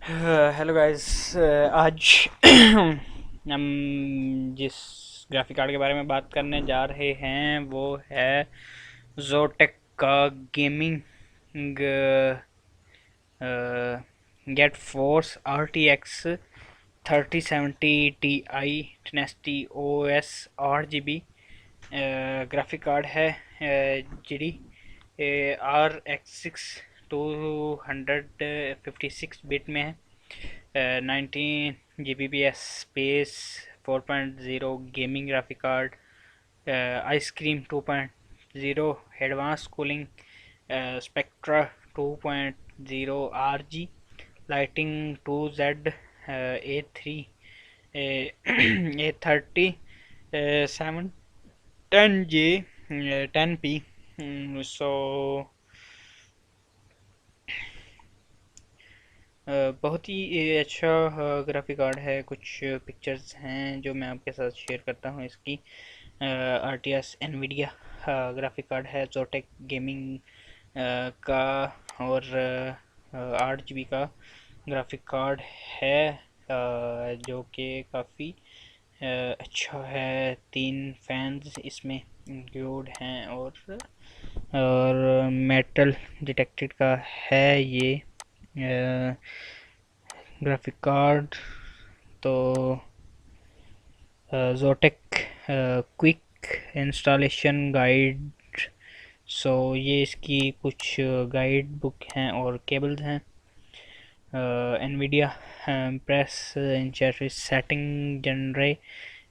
Hello guys. आज हम जिस ग्राफिक कार्ड के बारे में बात करने जा रहे हैं वो है जोटेक का gaming GeForce RTX 3070 Ti Trinity OS 8 GB graphic card है। GDDR6X 256 बिट में है। 19 Gbps स्पेस 4.0 गेमिंग ग्राफिक कार्ड। आइसक्रीम 2.0 advance cooling Spectra 2.0 RG lighting 2Z A3 A30 7 10J 10P। So बहुत ही अच्छा ग्राफिक कार्ड है। कुछ पिक्चर्स हैं जो मैं आपके साथ शेयर करता हूँ इसकी। RTS एनवीडिया ग्राफिक कार्ड है जोटेक गेमिंग का, और 8 GB का ग्राफिक कार्ड है जो कि काफ़ी अच्छा है। 3 फैंस इसमें इंक्लूड हैं और मेटल डिटेक्टेड का है ये ग्राफिक कार्ड। तो जोटेक क्विक इंस्टॉलेशन गाइड। सो ये इसकी कुछ गाइड बुक हैं और केबल्स हैं। Nvidia press in setting generate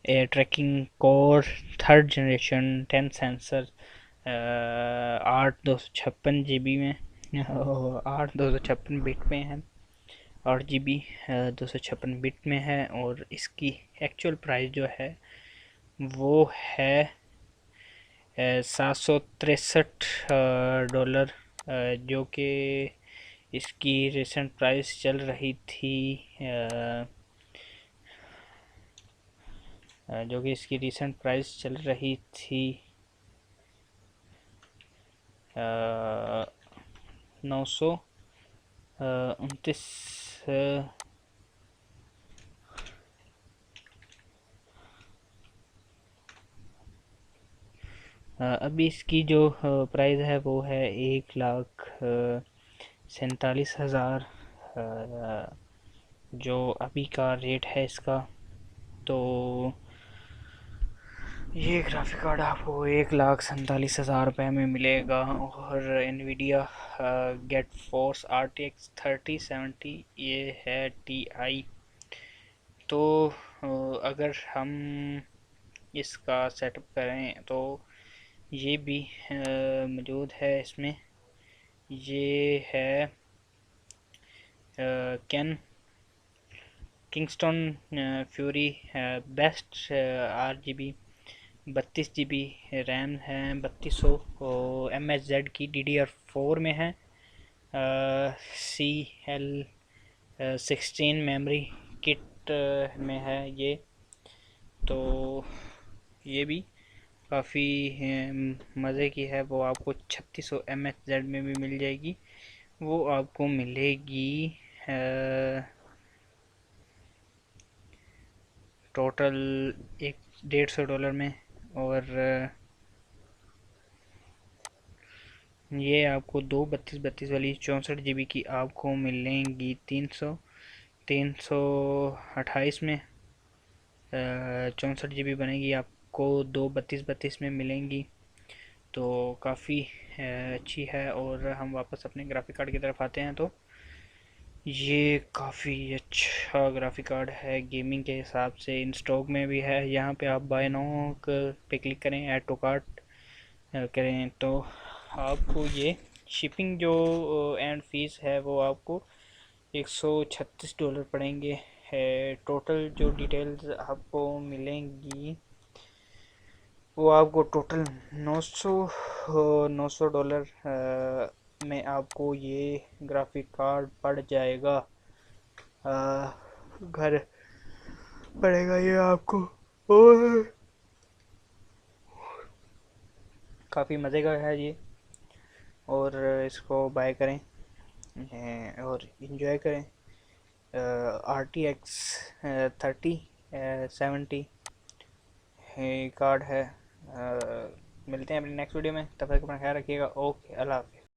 a tracking core third generation 10 sensor 8 256 GB में 8 256 बिट में है। 8 GB 256 बिट में है और इसकी एक्चुअल प्राइस जो है वो है $763, जो कि इसकी रिसेंट प्राइस चल रही थी जो कि इसकी रिसेंट प्राइस चल रही थी 929। अभी इसकी जो प्राइस है वो है 1,47,000, जो अभी का रेट है इसका। तो ये ग्राफिक कार्ड आपको 1,47,000 रुपये में मिलेगा। और एनवीडिया गेट फोर्स RTX 3070 ये है TI। तो अगर हम इसका सेटअप करें तो ये भी मौजूद है इसमें। ये है can Kingston fury best RGB 32 GB RAM है। 3200 mHz की DDR4 में है। CL16 मेमोरी किट में है ये। तो ये भी काफ़ी मज़े की है। वो आपको 3600 mHz में भी मिल जाएगी। वो आपको मिलेगी टोटल $150 में। और ये आपको दो 32 वाली 64 GB की आपको मिलेंगी 328 में। 64 GB बनेगी आपको दो 32 में मिलेंगी। तो काफ़ी अच्छी है। और हम वापस अपने ग्राफिक कार्ड की तरफ आते हैं तो ये काफ़ी अच्छा ग्राफिक कार्ड है गेमिंग के हिसाब से। इन स्टॉक में भी है। यहाँ पे आप बाय नाउ पे क्लिक करें, ऐड टू कार्ट करें तो आपको ये शिपिंग जो एंड फीस है वो आपको $136 पड़ेंगे। टोटल जो डिटेल्स आपको मिलेंगी वो आपको टोटल $900 में आपको ये ग्राफिक कार्ड पड़ जाएगा। घर पड़ेगा ये आपको। और काफ़ी मज़े का है ये। और इसको बाय करें और इन्जॉय करें। आर टी एक्स 3070 कार्ड है। मिलते हैं अपनी नेक्स्ट वीडियो में, तब तक अपना ख्याल रखिएगा। ओके, अल्लाह हाफिज़।